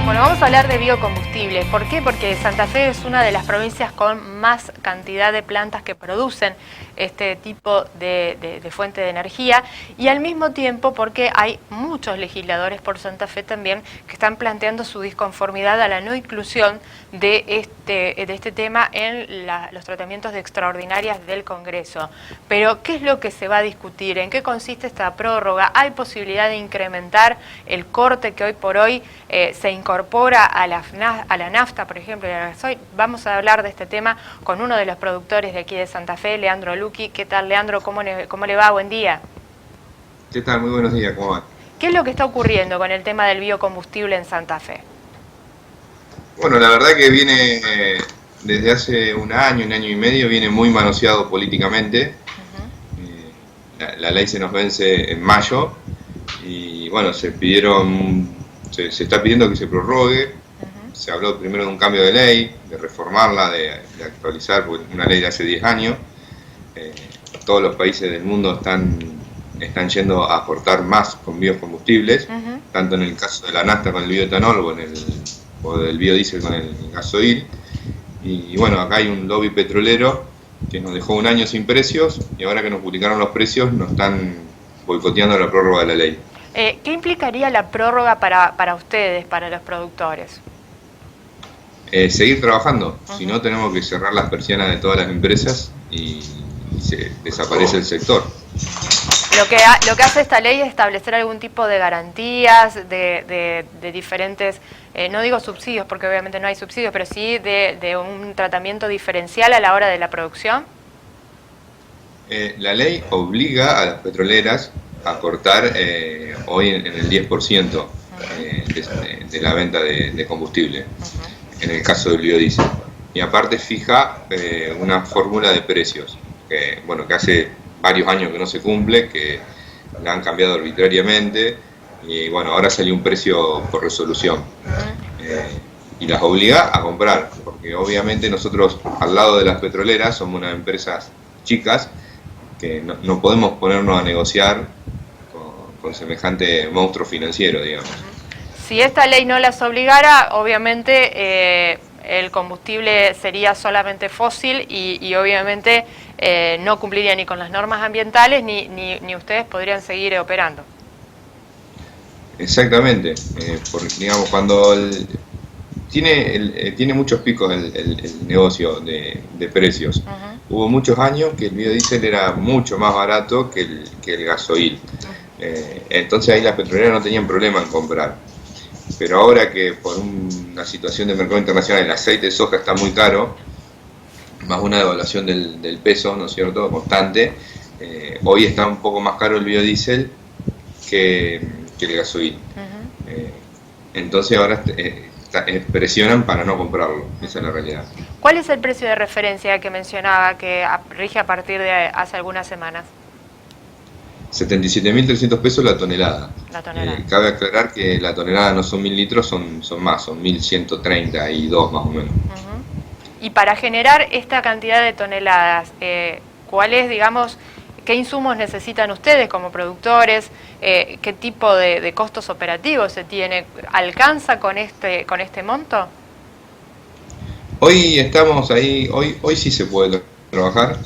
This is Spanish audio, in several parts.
Bueno, vamos a hablar de biocombustibles. ¿Por qué? Porque Santa Fe es una de las provincias con más cantidad de plantas que producen este tipo de fuente de energía, y al mismo tiempo porque hay muchos legisladores por Santa Fe también que están planteando su disconformidad a la no inclusión de este tema en los tratamientos de extraordinarias del Congreso. Pero, ¿qué es lo que se va a discutir? ¿En qué consiste esta prórroga? ¿Hay posibilidad de incrementar el corte que hoy por hoy se incorpora a la nafta, por ejemplo, y al gasoil? Vamos a hablar de este tema con uno de los productores de aquí de Santa Fe, Leandro Luqui. ¿Qué tal, Leandro? ¿Cómo le va? Buen día. ¿Qué tal? Muy buenos días, ¿cómo va? ¿Qué es lo que está ocurriendo con el tema del biocombustible en Santa Fe? Bueno, la verdad que viene desde hace un año y medio, viene muy manoseado políticamente. La ley se nos vence en mayo y bueno, se está pidiendo que se prorrogue. Se habló primero de un cambio de ley, de reformarla, de actualizar, porque una ley de hace 10 años. Todos los países del mundo están yendo a aportar más con biocombustibles, tanto en el caso de la nafta con el bioetanol o del biodiesel con el gasoil. Y bueno, acá hay un lobby petrolero que nos dejó un año sin precios y ahora que nos publicaron los precios nos están boicoteando la prórroga de la ley. ¿Qué implicaría la prórroga para ustedes, para los productores? Seguir trabajando, si no tenemos que cerrar las persianas de todas las empresas y se desaparece el sector. Lo que hace esta ley es establecer algún tipo de garantías, de diferentes, no digo subsidios porque obviamente no hay subsidios, pero sí de un tratamiento diferencial a la hora de la producción. La ley obliga a las petroleras a cortar hoy en el 10% de la venta de combustible, en el caso del biodiesel. Y aparte fija una fórmula de precios, que hace varios años que no se cumple, que la han cambiado arbitrariamente y bueno, ahora salió un precio por resolución y las obliga a comprar, porque obviamente nosotros al lado de las petroleras somos unas empresas chicas que no podemos ponernos a negociar con semejante monstruo financiero, digamos. Si esta ley no las obligara, obviamente el combustible sería solamente fósil y obviamente no cumpliría ni con las normas ambientales ni ustedes podrían seguir operando. Exactamente, porque digamos cuando tiene muchos picos el negocio de precios. Hubo muchos años que el biodiesel era mucho más barato que el gasoil. Entonces ahí las petroleras no tenían problema en comprar. Pero ahora que por una situación de mercado internacional el aceite de soja está muy caro, más una devaluación del peso, ¿no es cierto?, constante, hoy está un poco más caro el biodiesel que el gasoil. Entonces ahora presionan para no comprarlo, esa es la realidad. ¿Cuál es el precio de referencia que mencionaba que rige a partir de hace algunas semanas? 77.300 pesos la tonelada. Cabe aclarar que la tonelada no son 1.000 litros, son más, son 1.132 más o menos. Y para generar esta cantidad de toneladas, ¿cuáles, digamos, qué insumos necesitan ustedes como productores? ¿Qué tipo de costos operativos se tiene? ¿Alcanza con este monto? Hoy estamos ahí, hoy sí se puede trabajar.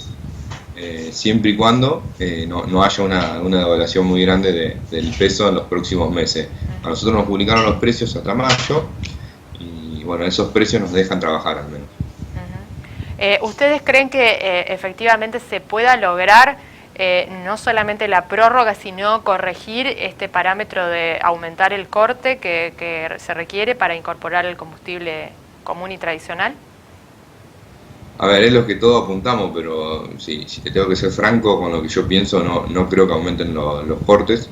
Siempre y cuando no haya una devaluación muy grande del peso en los próximos meses. A nosotros nos publicaron los precios hasta mayo y bueno, esos precios nos dejan trabajar al menos. ¿Ustedes creen que efectivamente se pueda lograr no solamente la prórroga, sino corregir este parámetro de aumentar el corte que se requiere para incorporar el combustible común y tradicional? A ver, es lo que todos apuntamos, pero si te tengo que ser franco con lo que yo pienso, no creo que aumenten los cortes,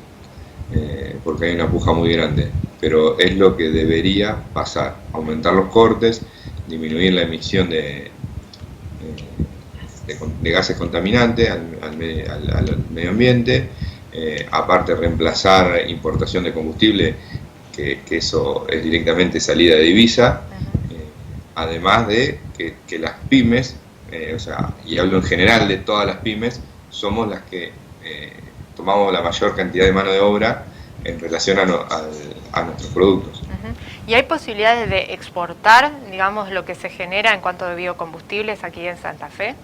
porque hay una puja muy grande. Pero es lo que debería pasar, aumentar los cortes, disminuir la emisión de gases contaminantes al medio ambiente, aparte reemplazar importación de combustible, que eso es directamente salida de divisa. Además de que las pymes, y hablo en general de todas las pymes, somos las que tomamos la mayor cantidad de mano de obra en relación a nuestros productos. ¿Y hay posibilidades de exportar, digamos, lo que se genera en cuanto a biocombustibles aquí en Santa Fe?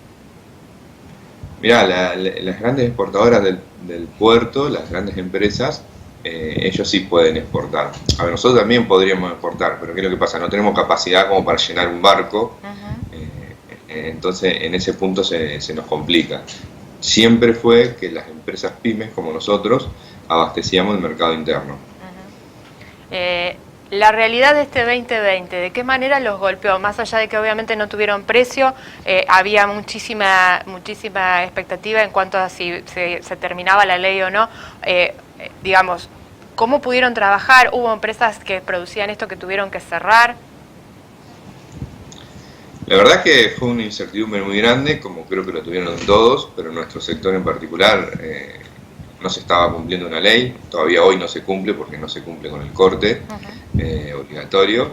Mirá, las grandes exportadoras del puerto, las grandes empresas, ellos sí pueden exportar. A ver, nosotros también podríamos exportar, pero ¿qué es lo que pasa? No tenemos capacidad como para llenar un barco, entonces en ese punto se nos complica. Siempre fue que las empresas pymes como nosotros abastecíamos el mercado interno. La realidad de este 2020, ¿de qué manera los golpeó? Más allá de que obviamente no tuvieron precio, había muchísima expectativa en cuanto a si se terminaba la ley o no. Digamos, ¿cómo pudieron trabajar? ¿Hubo empresas que producían esto que tuvieron que cerrar? La verdad que fue una incertidumbre muy grande, como creo que lo tuvieron todos, pero en nuestro sector en particular no se estaba cumpliendo una ley, todavía hoy no se cumple porque no se cumple con el corte obligatorio.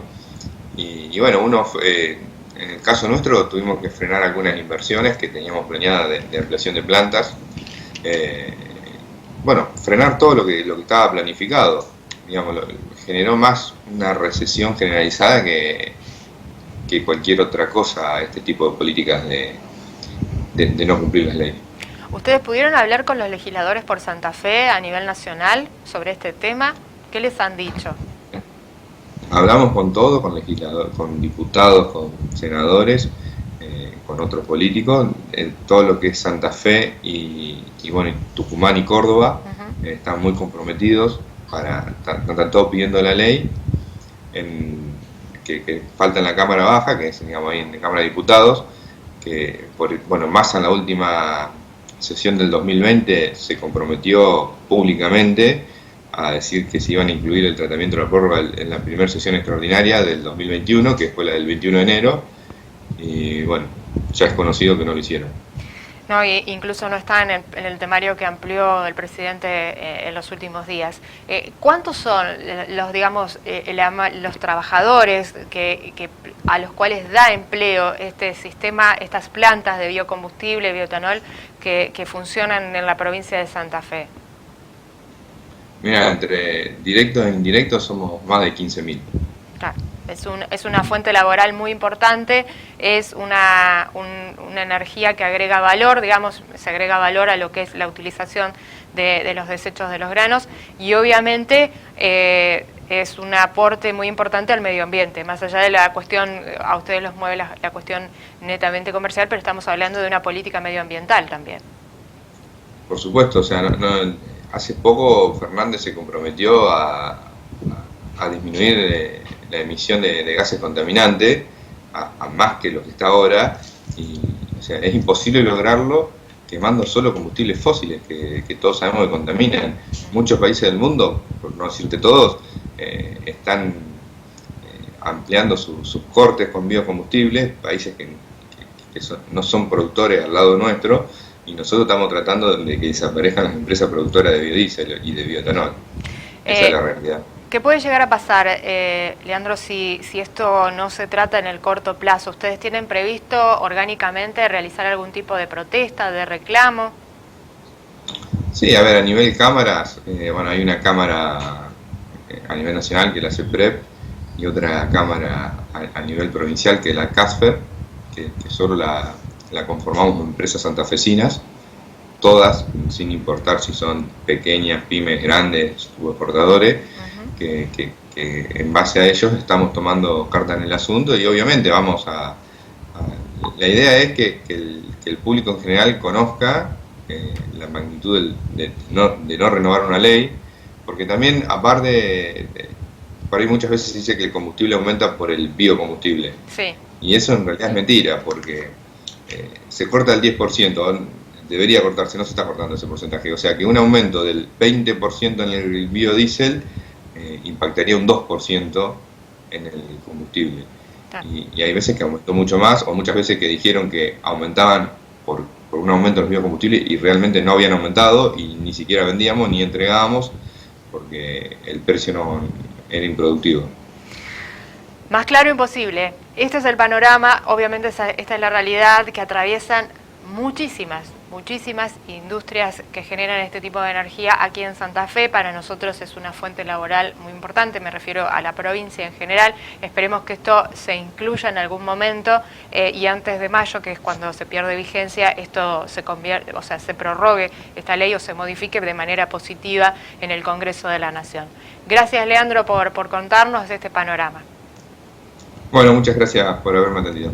Y bueno, en el caso nuestro tuvimos que frenar algunas inversiones que teníamos planeadas de ampliación de plantas. Bueno, frenar todo lo que estaba planificado. Digamos, generó más una recesión generalizada que cualquier otra cosa, este tipo de políticas de no cumplir las leyes. ¿Ustedes pudieron hablar con los legisladores por Santa Fe a nivel nacional sobre este tema? ¿Qué les han dicho? Hablamos con todos, con legisladores, con diputados, con senadores, con otros políticos, todo lo que es Santa Fe y bueno, Tucumán y Córdoba están muy comprometidos están todos pidiendo la ley que falta en la Cámara Baja, que es, digamos, ahí en la Cámara de Diputados, que Massa en la última sesión del 2020 se comprometió públicamente a decir que se iban a incluir el tratamiento de la prórroga en la primera sesión extraordinaria del 2021, que fue la del 21 de enero, y bueno, ya es conocido que no lo hicieron. No, incluso no está en el temario que amplió el presidente en los últimos días. ¿Cuántos son los trabajadores a los cuales da empleo este sistema, estas plantas de biocombustible, bioetanol, que funcionan en la provincia de Santa Fe? Mira, entre directos e indirectos somos más de 15.000. Claro. Es una fuente laboral muy importante, es una energía que agrega valor, digamos, se agrega valor a lo que es la utilización de los desechos de los granos y obviamente es un aporte muy importante al medio ambiente, más allá de la cuestión, a ustedes los mueve la cuestión netamente comercial, pero estamos hablando de una política medioambiental también. Por supuesto, o sea, hace poco Fernández se comprometió a disminuir la emisión de gases contaminantes a más que lo que está ahora, y o sea, es imposible lograrlo quemando solo combustibles fósiles que todos sabemos que contaminan. Muchos países del mundo, por no decirte todos, están ampliando sus cortes con biocombustibles, países que no son productores al lado nuestro, y nosotros estamos tratando de que desaparezcan las empresas productoras de biodiesel y de bioetanol. Esa es la realidad. ¿Qué puede llegar a pasar, Leandro, si esto no se trata en el corto plazo? ¿Ustedes tienen previsto orgánicamente realizar algún tipo de protesta, de reclamo? Sí, a ver, a nivel cámaras, hay una cámara a nivel nacional que es la CEPREP y otra cámara a nivel provincial que es la CASFER, que solo la conformamos empresas santafesinas, todas, sin importar si son pequeñas, pymes, grandes o exportadores, que en base a ellos estamos tomando carta en el asunto y obviamente la idea es que el público en general conozca la magnitud de no renovar una ley, porque también aparte, por ahí muchas veces se dice que el combustible aumenta por el biocombustible, sí. Y eso en realidad es mentira, porque se corta el 10%, debería cortarse, no se está cortando ese porcentaje, o sea que un aumento del 20% en el biodiesel impactaría un 2% en el combustible. Y hay veces que aumentó mucho más, o muchas veces que dijeron que aumentaban por un aumento de los biocombustibles y realmente no habían aumentado y ni siquiera vendíamos ni entregábamos porque el precio no era improductivo. Más claro imposible. Este es el panorama, obviamente esta es la realidad que atraviesan muchísimas muchísimas industrias que generan este tipo de energía aquí en Santa Fe. Para nosotros es una fuente laboral muy importante, me refiero a la provincia en general. Esperemos que esto se incluya en algún momento y antes de mayo, que es cuando se pierde vigencia, esto se convierte, o sea, se prorrogue esta ley o se modifique de manera positiva en el Congreso de la Nación. Gracias, Leandro, por contarnos este panorama. Bueno, muchas gracias por haberme atendido.